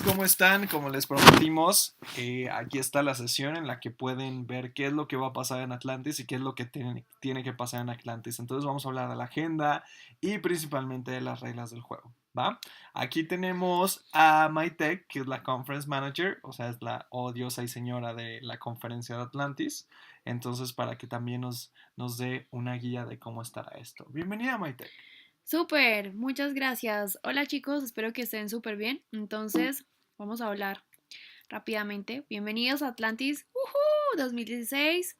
¿Cómo están? Como les prometimos, aquí está la sesión en la que pueden ver qué es lo que va a pasar en Atlantis y qué es lo que tiene que pasar en Atlantis. Entonces vamos a hablar de la agenda y principalmente de las reglas del juego, ¿va? Aquí tenemos a Maytek, que es la Conference Manager, o sea, es la odiosa y señora de la conferencia de Atlantis. Entonces, para que también nos dé una guía de cómo estará esto. Bienvenida, Maytek. Súper, muchas gracias. Hola chicos, espero que estén súper bien. Entonces, vamos a hablar rápidamente. Bienvenidos a Atlantis 2016,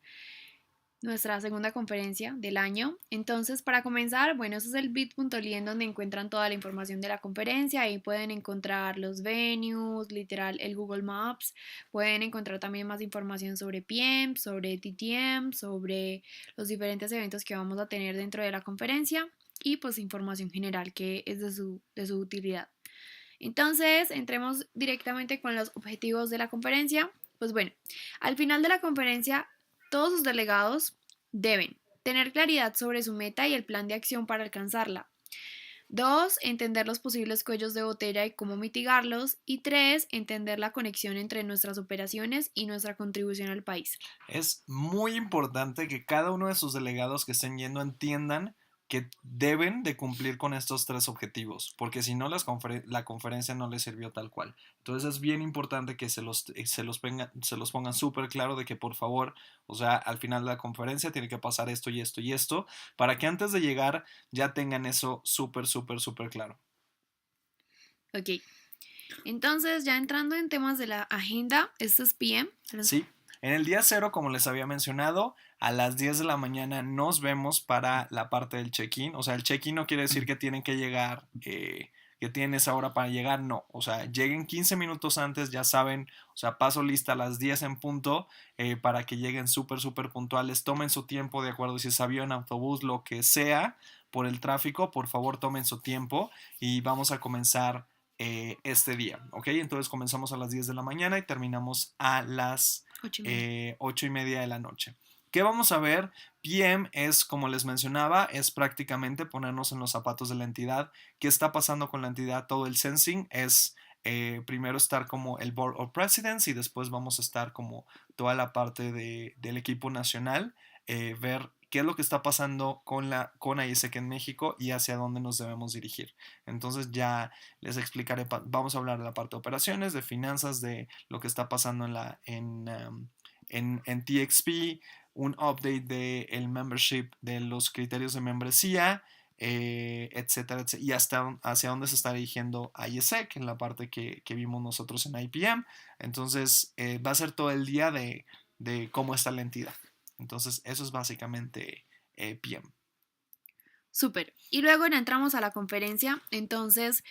nuestra segunda conferencia del año. Entonces, para comenzar, bueno, este es el bit.ly en donde encuentran toda la información de la conferencia. Ahí pueden encontrar los venues, literal, el Google Maps. Pueden encontrar también más información sobre PM, sobre TTM, sobre los diferentes eventos que vamos a tener dentro de la conferencia y pues información general que es de su utilidad. Entonces, entremos directamente con los objetivos de la conferencia. Pues bueno, al final de la conferencia, todos sus delegados deben tener claridad sobre su meta y el plan de acción para alcanzarla. 2. Entender los posibles cuellos de botella y cómo mitigarlos. Y 3. Entender la conexión entre nuestras operaciones y nuestra contribución al país. Es muy importante que cada uno de sus delegados que estén yendo entiendan que deben de cumplir con estos tres objetivos, porque si no la conferencia no les sirvió tal cual. Entonces es bien importante que se los pongan súper claro de que por favor, o sea, al final de la conferencia tiene que pasar esto y esto y esto, para que antes de llegar ya tengan eso súper, súper, súper claro. Ok, entonces ya entrando en temas de la agenda, esto es PM. Sí, en el día cero, como les había mencionado, a las 10 de la mañana nos vemos para la parte del check-in. O sea, el check-in no quiere decir que tienen que llegar, que tienen esa hora para llegar, no. O sea, lleguen 15 minutos antes, ya saben, o sea, paso lista a las 10 en punto para que lleguen súper, súper puntuales. Tomen su tiempo, de acuerdo, si es avión, autobús, lo que sea, por el tráfico, por favor tomen su tiempo y vamos a comenzar este día, ¿ok? Entonces comenzamos a las 10 de la mañana y terminamos a las 8:30. 8 y media de la noche. ¿Qué vamos a ver? PM es, como les mencionaba, es prácticamente ponernos en los zapatos de la entidad. ¿Qué está pasando con la entidad? Todo el sensing es primero estar como el Board of Presidents y después vamos a estar como toda la parte del equipo nacional, ver qué es lo que está pasando con ISEC en México y hacia dónde nos debemos dirigir. Entonces ya les explicaré, vamos a hablar de la parte de operaciones, de finanzas, de lo que está pasando en TXP, un update del membership, de los criterios de membresía, etcétera, etcétera, y hasta hacia dónde se está dirigiendo ISEC en la parte que vimos nosotros en IPM. Entonces va a ser todo el día de cómo está la entidad. Entonces eso es básicamente PM. Súper. Y luego ya entramos a la conferencia. Entonces,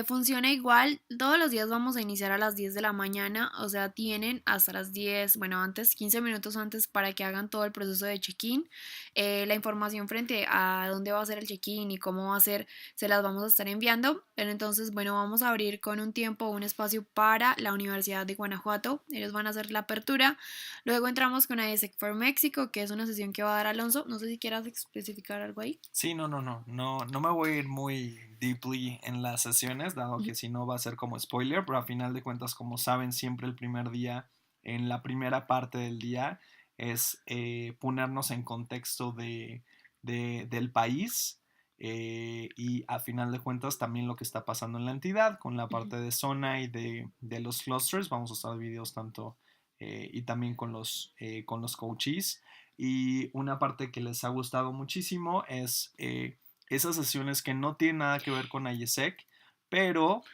funciona igual. Todos los días vamos a iniciar a las 10 de la mañana. O sea, tienen hasta las 10, bueno, antes, 15 minutos antes para que hagan todo el proceso de check-in. La información frente a dónde va a ser el check-in y cómo va a ser, se las vamos a estar enviando. Pero entonces, bueno, vamos a abrir con un tiempo, un espacio para la Universidad de Guanajuato. Ellos van a hacer la apertura. Luego entramos con ISEC for México, que es una sesión que va a dar Alonso. No sé si quieras especificar algo ahí. Sí, no me voy a ir muy deeply en las sesiones, dado que si no va a ser como spoiler, pero a final de cuentas, como saben, siempre el primer día, en la primera parte del día, es ponernos en contexto del país y a final de cuentas también lo que está pasando en la entidad, con la parte de zona y de los clusters, vamos a estar videos tanto y también con los coaches. Y una parte que les ha gustado muchísimo es esas sesiones que no tienen nada que ver con IESEC, pero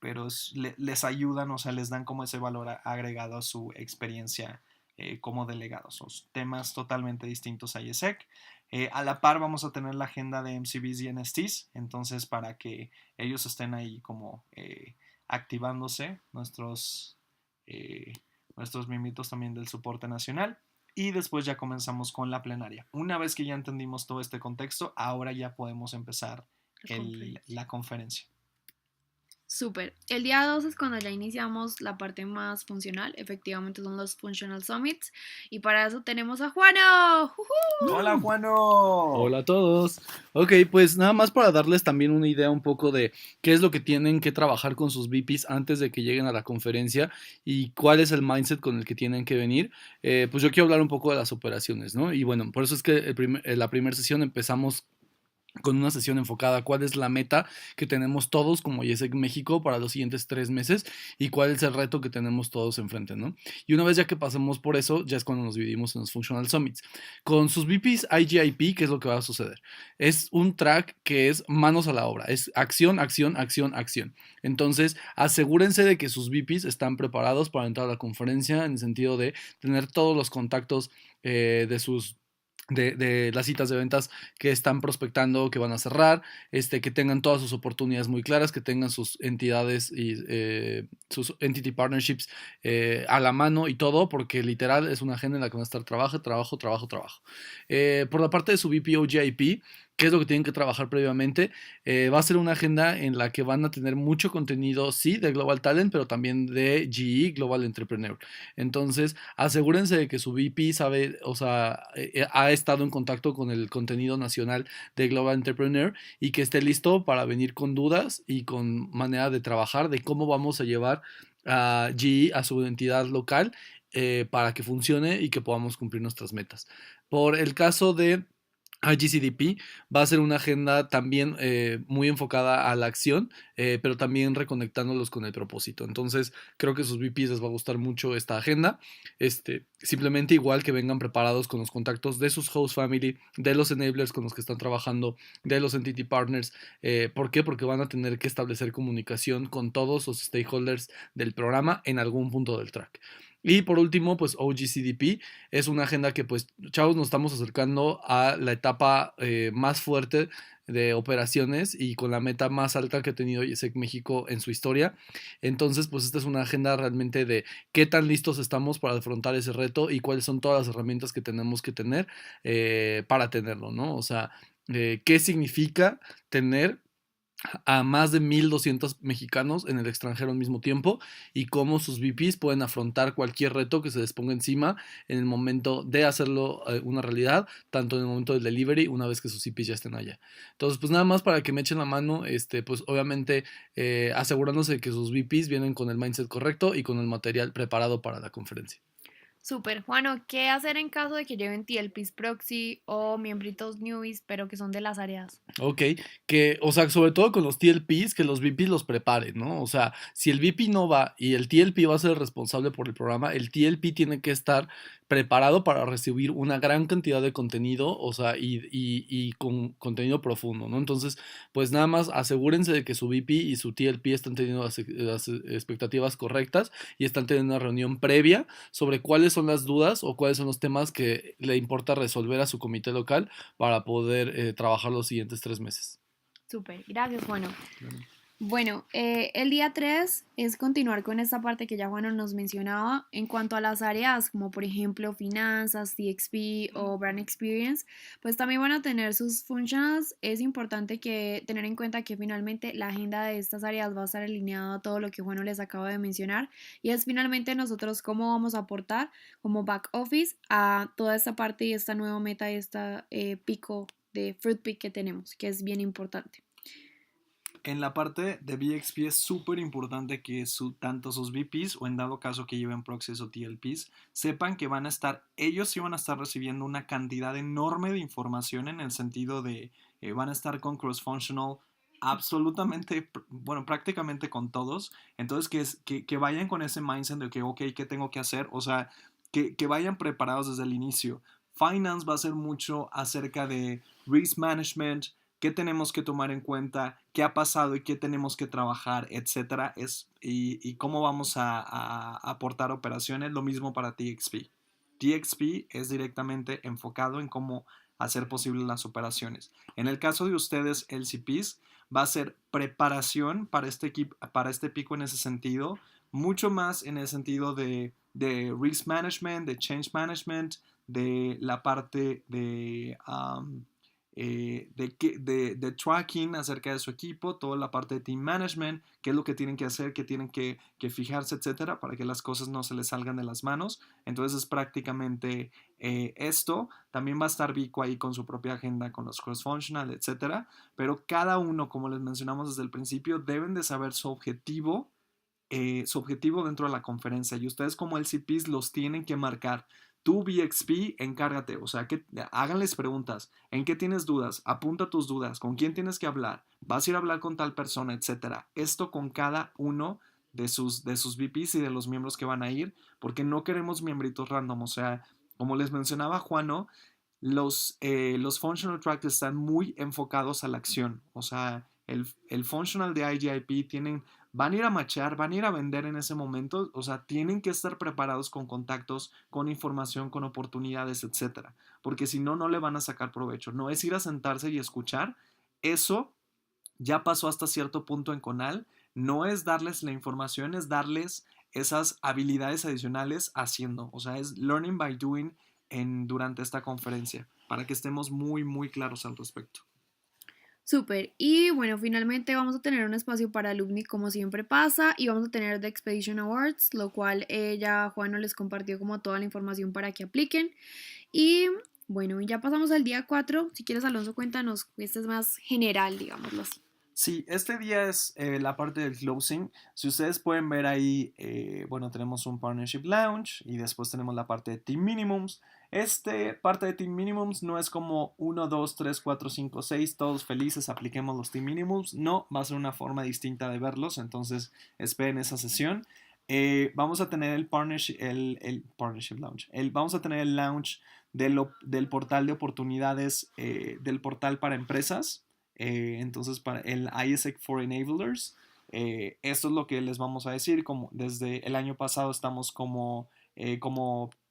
les ayudan, o sea, les dan como ese valor agregado a su experiencia como delegados. Son temas totalmente distintos a IESEC. A la par vamos a tener la agenda de MCBs y NSTs, entonces para que ellos estén ahí como activándose eh, nuestros miembros también del soporte nacional y después ya comenzamos con la plenaria. Una vez que ya entendimos todo este contexto, ahora ya podemos empezar La conferencia. la conferencia. Súper. El día 2 es cuando ya iniciamos la parte más funcional. Efectivamente son los Functional Summits. Y para eso tenemos a Juano. Hola, ¡Jujú! Juano. Hola a todos. Ok, pues nada más para darles también una idea un poco de qué es lo que tienen que trabajar con sus VPs antes de que lleguen a la conferencia y cuál es el mindset con el que tienen que venir. Pues yo quiero hablar un poco de las operaciones, ¿no? Y bueno, por eso es que la primera sesión empezamos con una sesión enfocada a cuál es la meta que tenemos todos como YESEC México para los siguientes 3 meses y cuál es el reto que tenemos todos enfrente, ¿no? Y una vez ya que pasemos por eso, ya es cuando nos dividimos en los Functional Summits. Con sus VPs IGIP, ¿qué es lo que va a suceder? Es un track que es manos a la obra, es acción, acción, acción, acción. Entonces, asegúrense de que sus VPs están preparados para entrar a la conferencia en el sentido de tener todos los contactos de sus de las citas de ventas que están prospectando, que van a cerrar, que tengan todas sus oportunidades muy claras, que tengan sus entidades y sus entity partnerships a la mano y todo, porque literal es una agenda en la que van a estar trabajo, trabajo, trabajo, trabajo. Por la parte de su VPO GIP, ¿qué es lo que tienen que trabajar previamente? Va a ser una agenda en la que van a tener mucho contenido, sí, de Global Talent, pero también de GE, Global Entrepreneur. Entonces, asegúrense de que su VP sabe, o sea, ha estado en contacto con el contenido nacional de Global Entrepreneur y que esté listo para venir con dudas y con manera de trabajar de cómo vamos a llevar a GE a su entidad local para que funcione y que podamos cumplir nuestras metas. Por el caso de IGCDP va a ser una agenda también muy enfocada a la acción, pero también reconectándolos con el propósito. Entonces, creo que a sus VPs les va a gustar mucho esta agenda. Simplemente igual que vengan preparados con los contactos de sus host family, de los enablers con los que están trabajando, de los entity partners. ¿Por qué? Porque van a tener que establecer comunicación con todos los stakeholders del programa en algún punto del track. Y por último, pues OGCDP es una agenda que pues chavos nos estamos acercando a la etapa más fuerte de operaciones y con la meta más alta que ha tenido YESEC México en su historia. Entonces pues esta es una agenda realmente de qué tan listos estamos para afrontar ese reto y cuáles son todas las herramientas que tenemos que tener para tenerlo, ¿no? O sea, qué significa tener a más de 1,200 mexicanos en el extranjero al mismo tiempo y cómo sus VPs pueden afrontar cualquier reto que se les ponga encima en el momento de hacerlo una realidad, tanto en el momento del delivery una vez que sus VPs ya estén allá. Entonces, pues nada más para que me echen la mano, pues obviamente asegurándose de que sus VPs vienen con el mindset correcto y con el material preparado para la conferencia. Súper. Juano, ¿qué hacer en caso de que lleven TLPs proxy o miembritos newbies, pero que son de las áreas? Ok, que, o sea, sobre todo con los TLPs, que los VPs los preparen, ¿no? O sea, si el VP no va y el TLP va a ser el responsable por el programa, el TLP tiene que estar preparado para recibir una gran cantidad de contenido, o sea, y con contenido profundo, ¿no? Entonces, pues nada más asegúrense de que su VP y su TLP están teniendo las expectativas correctas y están teniendo una reunión previa sobre cuáles son las dudas o cuáles son los temas que le importa resolver a su comité local para poder trabajar los siguientes 3 meses. Súper. Gracias, Juano. Claro. Bueno, el día 3 es continuar con esta parte que ya Juan nos mencionaba en cuanto a las áreas como por ejemplo finanzas, TXP o Brand Experience, pues también van a tener sus functions. Es importante que tener en cuenta que finalmente la agenda de estas áreas va a estar alineada a todo lo que Juan les acaba de mencionar y es finalmente nosotros cómo vamos a aportar como back office a toda esta parte y esta nueva meta y esta pico de fruit pick que tenemos, que es bien importante. En la parte de BXP es súper importante que tanto sus VPs o en dado caso que lleven proxies o TLPs sepan que van a estar, ellos sí van a estar recibiendo una cantidad enorme de información en el sentido de van a estar con cross-functional absolutamente, bueno, prácticamente con todos. Entonces que vayan con ese mindset de que, ok, ¿qué tengo que hacer? O sea, que vayan preparados desde el inicio. Finance va a ser mucho acerca de risk management, qué tenemos que tomar en cuenta, qué ha pasado y qué tenemos que trabajar, etcétera, y cómo vamos a aportar operaciones. Lo mismo para TXP. TXP es directamente enfocado en cómo hacer posibles las operaciones. En el caso de ustedes, LCPs, va a ser preparación para este equipo, para este pico en ese sentido, mucho más en el sentido de risk management, de change management, de la parte de de tracking acerca de su equipo, toda la parte de team management, qué es lo que tienen que hacer, qué tienen que fijarse, etcétera, para que las cosas no se les salgan de las manos. Entonces es prácticamente esto. También va a estar Vico ahí con su propia agenda, con los cross-functional, etcétera. Pero cada uno, como les mencionamos desde el principio, deben de saber su objetivo dentro de la conferencia y ustedes como LCPs los tienen que marcar. Tú, BXP, encárgate, o sea, que háganles preguntas. ¿En qué tienes dudas? Apunta tus dudas. ¿Con quién tienes que hablar? ¿Vas a ir a hablar con tal persona, etcétera? Esto con cada uno de sus VPs y de los miembros que van a ir, porque no queremos miembritos random. O sea, como les mencionaba Juano, los functional tracks están muy enfocados a la acción. O sea, el functional de IGIP van a ir a machear, van a ir a vender en ese momento. O sea, tienen que estar preparados con contactos, con información, con oportunidades, etcétera. Porque si no, no le van a sacar provecho. No es ir a sentarse y escuchar. Eso ya pasó hasta cierto punto en Conal. No es darles la información, es darles esas habilidades adicionales haciendo. O sea, es learning by doing durante esta conferencia, para que estemos muy, muy claros al respecto. Súper. Y bueno, finalmente vamos a tener un espacio para alumni como siempre pasa y vamos a tener The Expedition Awards, lo cual ya Juan les compartió como toda la información para que apliquen. Y bueno, ya pasamos al día 4. Si quieres, Alonso, cuéntanos. Este es más general, digámoslo así. Sí, este día es la parte del closing. Si ustedes pueden ver ahí, bueno, tenemos un Partnership Lounge y después tenemos la parte de Team Minimums. Este parte de Team Minimums no es como 1, 2, 3, 4, 5, 6, todos felices, apliquemos los Team Minimums. No, va a ser una forma distinta de verlos, entonces esperen esa sesión. Vamos a tener el Partnership Lounge. Vamos a tener el Lounge del portal de oportunidades, del portal para empresas. Entonces, para el ISEC for Enablers, esto es lo que les vamos a decir. Como desde el año pasado estamos como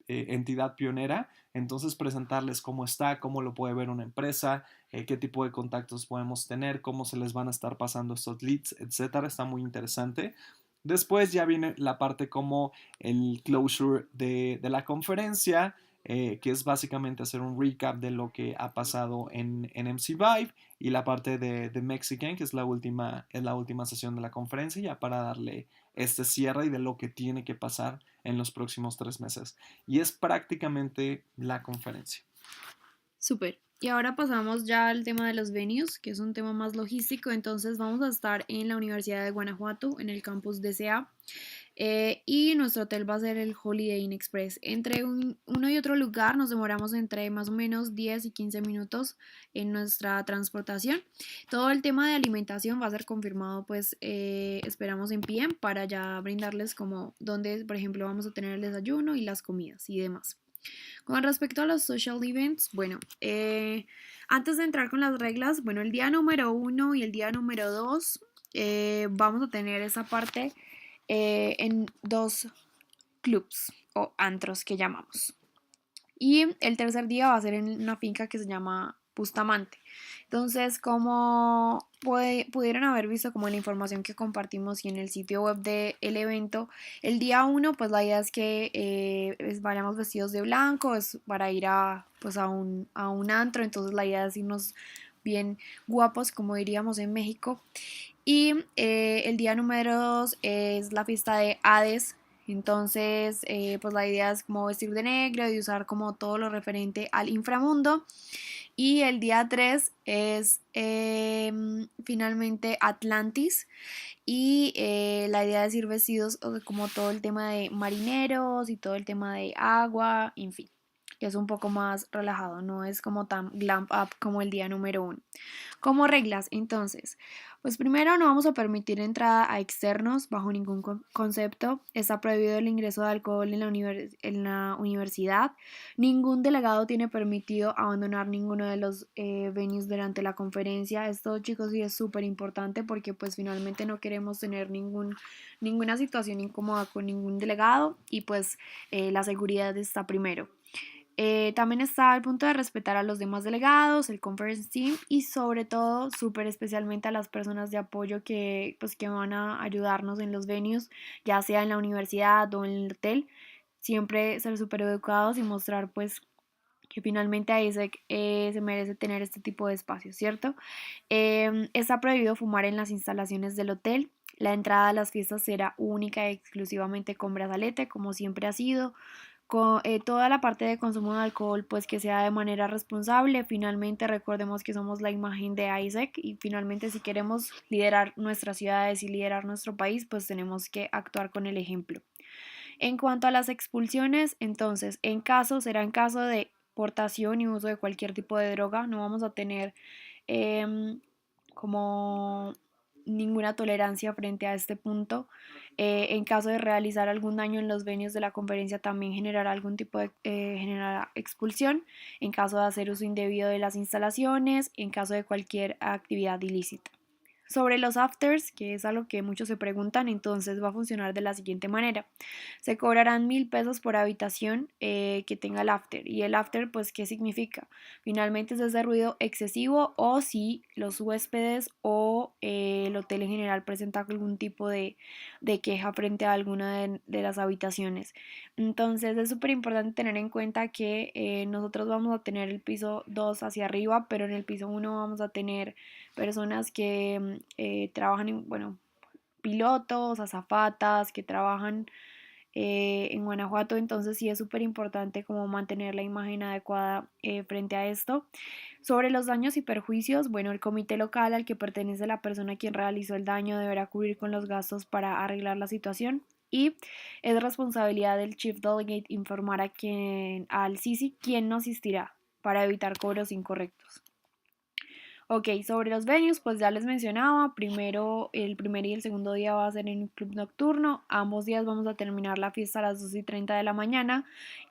entidad pionera, entonces presentarles cómo está, cómo lo puede ver una empresa, qué tipo de contactos podemos tener, cómo se les van a estar pasando estos leads, etcétera. Está muy interesante. Después ya viene la parte como el closure de la conferencia, que es básicamente hacer un recap de lo que ha pasado en MC Vive y la parte de Mexican, que es la última sesión de la conferencia, ya para darle este cierre y de lo que tiene que pasar en los próximos 3 meses. Y es prácticamente la conferencia. Súper. Y ahora pasamos ya al tema de los venues, que es un tema más logístico. Entonces vamos a estar en la Universidad de Guanajuato, en el campus DCA. Y nuestro hotel va a ser el Holiday Inn Express. Entre uno y otro lugar nos demoramos entre más o menos 10 y 15 minutos en nuestra transportación. Todo el tema de alimentación va a ser confirmado, pues esperamos en PM para ya brindarles como donde, por ejemplo, vamos a tener el desayuno y las comidas y demás. Con respecto a los social events, bueno, antes de entrar con las reglas, bueno, el día número 1 y el día número 2 vamos a tener esa parte en 2 clubs o antros que llamamos. Y el tercer día va a ser en una finca que se llama Bustamante. Entonces, como pudieron haber visto como en la información que compartimos y en el sitio web del evento, el día 1, pues la idea es que vayamos vestidos de blanco, es para ir pues a un antro, entonces la idea es irnos bien guapos, como diríamos en México. Y el día número 2 es la fiesta de Hades. Entonces, pues la idea es como vestir de negro y usar como todo lo referente al inframundo. Y el día 3 es finalmente Atlantis. Y la idea es ir vestidos como todo el tema de marineros y todo el tema de agua, en fin. Que es un poco más relajado, no es como tan glam up como el día número 1. Como reglas, entonces, pues primero no vamos a permitir entrada a externos bajo ningún concepto. Está prohibido el ingreso de alcohol en la universidad. Ningún delegado tiene permitido abandonar ninguno de los venues durante la conferencia. Esto, chicos, sí es súper importante porque pues finalmente no queremos tener ninguna situación incómoda con ningún delegado y pues la seguridad está primero. También está el punto de respetar a los demás delegados, el conference team y sobre todo, súper especialmente a las personas de apoyo que van a ayudarnos en los venues, ya sea en la universidad o en el hotel. Siempre ser súper educados y mostrar pues que finalmente ISEC se merece tener este tipo de espacios, ¿cierto? Está prohibido fumar en las instalaciones del hotel. La entrada a las fiestas será única y exclusivamente con brazalete, como siempre ha sido. Toda la parte de consumo de alcohol, pues que sea de manera responsable. Finalmente, recordemos que somos la imagen de ISEC y finalmente si queremos liderar nuestras ciudades y liderar nuestro país, pues tenemos que actuar con el ejemplo. En cuanto a las expulsiones, entonces, será en caso de portación y uso de cualquier tipo de droga, no vamos a tener em, como ninguna tolerancia frente a este punto. En caso de realizar algún daño en los venues de la conferencia, también generará algún tipo de generará expulsión. En caso de hacer uso indebido de las instalaciones, en caso de cualquier actividad ilícita. Sobre los afters, que es algo que muchos se preguntan, entonces va a funcionar de la siguiente manera. Se cobrarán 1.000 pesos por habitación que tenga el after. ¿Y el after, pues, qué significa? Finalmente es ese ruido excesivo o si los huéspedes o el hotel en general presenta algún tipo de queja frente a alguna de las habitaciones. Entonces es súper importante tener en cuenta que nosotros vamos a tener el piso 2 hacia arriba, pero en el piso 1 vamos a tener personas que trabajan bueno, pilotos, azafatas, que trabajan en Guanajuato, entonces sí es súper importante como mantener la imagen adecuada frente a esto. Sobre los daños y perjuicios, bueno, el comité local al que pertenece la persona quien realizó el daño deberá cubrir con los gastos para arreglar la situación. Y es responsabilidad del Chief Delegate informar al CICI quién no asistirá para evitar cobros incorrectos. Ok, sobre los venues, pues ya les mencionaba, primero, el primer y el segundo día va a ser en un club nocturno, ambos días vamos a terminar la fiesta a las 2:30 de la mañana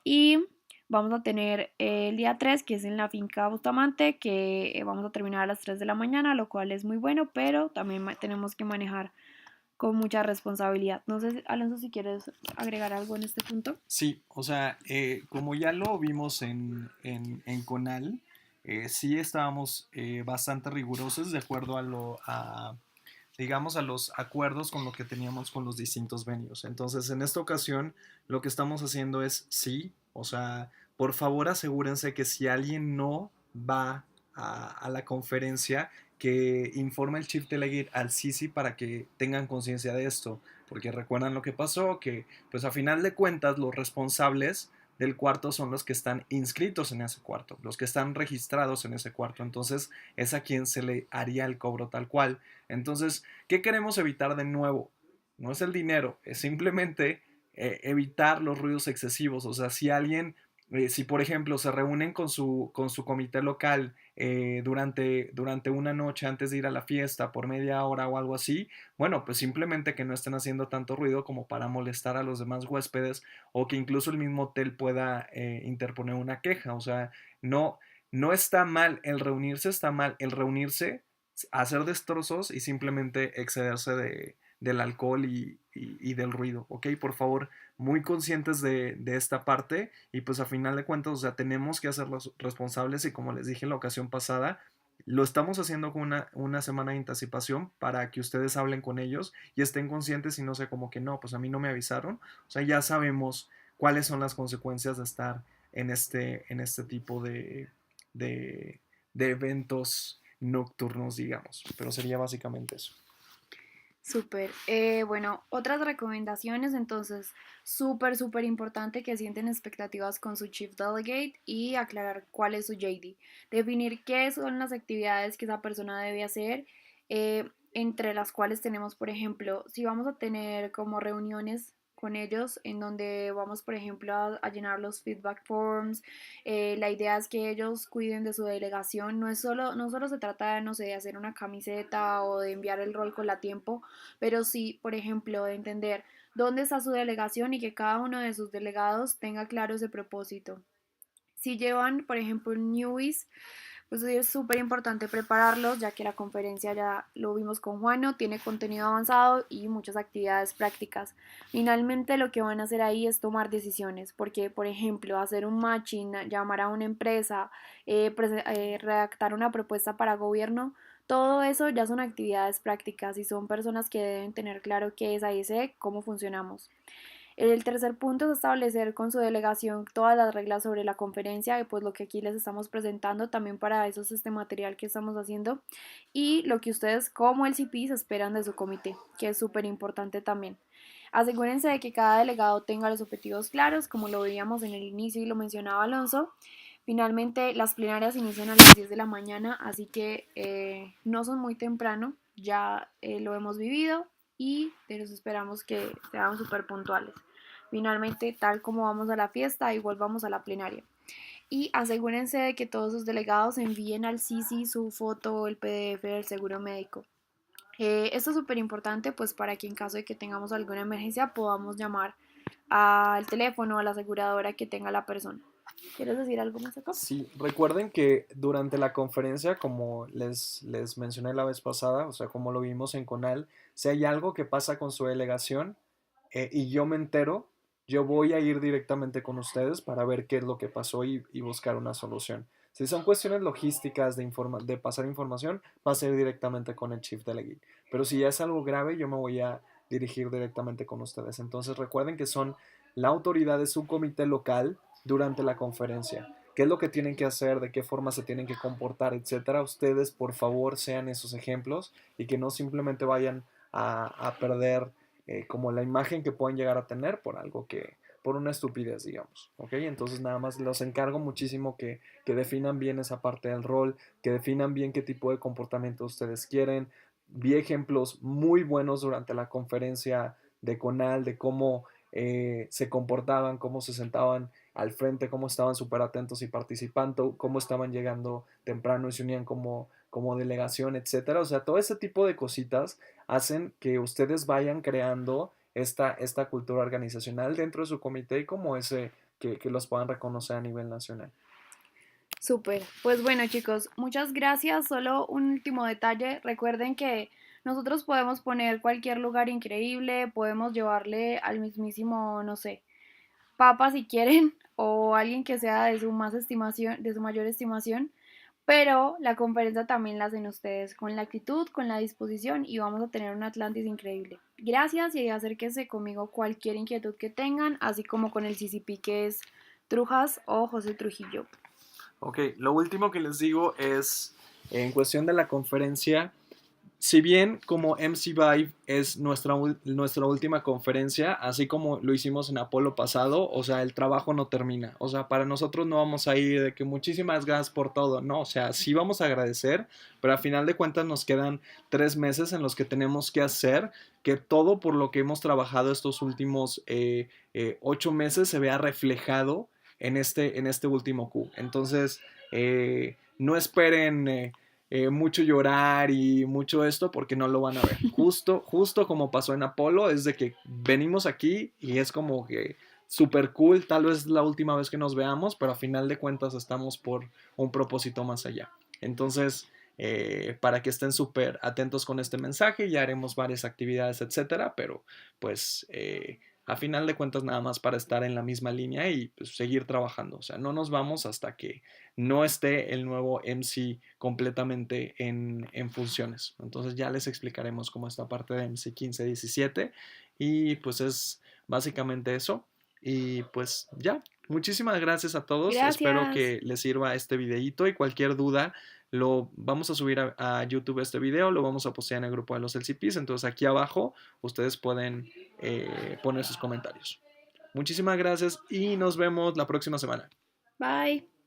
y vamos a tener el día 3 que es en la finca Bustamante, que vamos a terminar a las 3 de la mañana, lo cual es muy bueno, pero también tenemos que manejar con mucha responsabilidad. No sé, Alonso, si quieres agregar algo en este punto. Sí, o sea, como ya lo vimos en Conal, sí estábamos bastante rigurosos de acuerdo digamos, a los acuerdos con lo que teníamos con los distintos venues. Entonces, en esta ocasión, lo que estamos haciendo es sí, o sea, por favor asegúrense que si alguien no va a la conferencia, que informe el Chief Delegate al CICI para que tengan conciencia de esto, porque recuerdan lo que pasó, que pues a final de cuentas los responsables del cuarto son los que están inscritos en ese cuarto, los que están registrados en ese cuarto, entonces es a quien se le haría el cobro tal cual. Entonces, ¿qué queremos evitar de nuevo? No es el dinero, es simplemente evitar los ruidos excesivos. O sea, si por ejemplo se reúnen con su comité local durante una noche antes de ir a la fiesta por media hora o algo así, bueno, pues simplemente que no estén haciendo tanto ruido como para molestar a los demás huéspedes o que incluso el mismo hotel pueda interponer una queja. O sea, no, no está mal el reunirse, está mal el reunirse, hacer destrozos y simplemente excederse del alcohol y del ruido, ¿ok? Por favor, muy conscientes de esta parte y pues a final de cuentas, o sea, tenemos que hacerlos responsables y como les dije en la ocasión pasada, lo estamos haciendo con una semana de anticipación para que ustedes hablen con ellos y estén conscientes y no sé como que no, pues a mí no me avisaron, o sea, ya sabemos cuáles son las consecuencias de estar en este tipo de, de eventos nocturnos, digamos, pero sería básicamente eso. Súper. Bueno, otras recomendaciones, entonces, súper importante que sienten expectativas con su Chief Delegate y aclarar cuál es su JD. Definir qué son las actividades que esa persona debe hacer, entre las cuales tenemos, por ejemplo, si vamos a tener como reuniones con ellos en donde vamos, por ejemplo, a llenar los feedback forms. La idea es que ellos cuiden de su delegación. No solo se trata de, no sé, de hacer una camiseta o de enviar el rol con la tiempo, pero sí, por ejemplo, de entender dónde está su delegación y que cada uno de sus delegados tenga claro ese propósito. Si llevan, por ejemplo, newbies, pues es súper importante prepararlos, ya que la conferencia ya lo vimos con Juano, tiene contenido avanzado y muchas actividades prácticas. Finalmente lo que van a hacer ahí es tomar decisiones, porque por ejemplo hacer un matching, llamar a una empresa, redactar una propuesta para gobierno, todo eso ya son actividades prácticas y son personas que deben tener claro qué es AIC, cómo funcionamos. El tercer punto es establecer con su delegación todas las reglas sobre la conferencia y pues lo que aquí les estamos presentando también para eso es este material que estamos haciendo y lo que ustedes como el CPs esperan de su comité, que es súper importante también. Asegúrense de que cada delegado tenga los objetivos claros, como lo veíamos en el inicio y lo mencionaba Alonso. Finalmente, las plenarias inician a las 10 de la mañana, así que no son muy temprano, ya lo hemos vivido y los esperamos que sean súper puntuales. Finalmente, tal como vamos a la fiesta, igual vamos a la plenaria. Y asegúrense de que todos sus delegados envíen al CICI su foto, el PDF del seguro médico. Esto es súper importante pues para que en caso de que tengamos alguna emergencia podamos llamar al teléfono, a la aseguradora que tenga la persona. ¿Quieres decir algo más acá? Sí, recuerden que durante la conferencia, como les mencioné la vez pasada, o sea, como lo vimos en Conal, si hay algo que pasa con su delegación y yo me entero, yo voy a ir directamente con ustedes para ver qué es lo que pasó y buscar una solución. Si son cuestiones logísticas de pasar información, va a ser directamente con el Chief Delegate. Pero si ya es algo grave, yo me voy a dirigir directamente con ustedes. Entonces recuerden que son la autoridad de su comité local durante la conferencia. ¿Qué es lo que tienen que hacer? ¿De qué forma se tienen que comportar? Etcétera. Ustedes, por favor, sean esos ejemplos y que no simplemente vayan a perder como la imagen que pueden llegar a tener por algo por una estupidez, digamos, ¿ok? Entonces nada más los encargo muchísimo que definan bien esa parte del rol, que definan bien qué tipo de comportamiento ustedes quieren. Vi ejemplos muy buenos durante la conferencia de Conal, de cómo se comportaban, cómo se sentaban al frente, cómo estaban súper atentos y participando, cómo estaban llegando temprano y se unían como delegación, etcétera. O sea, todo ese tipo de cositas hacen que ustedes vayan creando esta cultura organizacional dentro de su comité y como ese que los puedan reconocer a nivel nacional. Súper. Pues bueno, chicos, muchas gracias. Solo un último detalle. Recuerden que nosotros podemos poner cualquier lugar increíble, podemos llevarle al mismísimo, no sé, Papa si quieren, o alguien que sea de su más estimación, de su mayor estimación, pero la conferencia también la hacen ustedes con la actitud, con la disposición y vamos a tener un Atlantis increíble. Gracias y acérquense conmigo cualquier inquietud que tengan, así como con el CCP que es Trujas o José Trujillo. Ok, lo último que les digo es, en cuestión de la conferencia, si bien como MC Vive es nuestra última conferencia, así como lo hicimos en Apolo pasado, o sea, el trabajo no termina. O sea, para nosotros no vamos a ir de que muchísimas gracias por todo, no, o sea, sí vamos a agradecer, pero a final de cuentas nos quedan 3 meses en los que tenemos que hacer que todo por lo que hemos trabajado estos últimos 8 meses se vea reflejado en este último Q. Entonces, no esperen mucho llorar y mucho esto porque no lo van a ver. Justo como pasó en Apolo, es de que venimos aquí y es como que super cool, tal vez la última vez que nos veamos, pero a final de cuentas estamos por un propósito más allá. Entonces, para que estén súper atentos con este mensaje, ya haremos varias actividades, etcétera, pero pues a final de cuentas nada más para estar en la misma línea y pues, seguir trabajando. O sea, no nos vamos hasta que no esté el nuevo MC completamente en funciones. Entonces ya les explicaremos cómo esta parte de MC 15-17 y pues es básicamente eso. Y pues ya, muchísimas gracias a todos. Espero Gracias. que les sirva este videíto y cualquier duda lo vamos a subir a YouTube este video, lo vamos a postear en el grupo de los LCPs. Entonces aquí abajo ustedes pueden poner sus comentarios. Muchísimas gracias y nos vemos la próxima semana. Bye.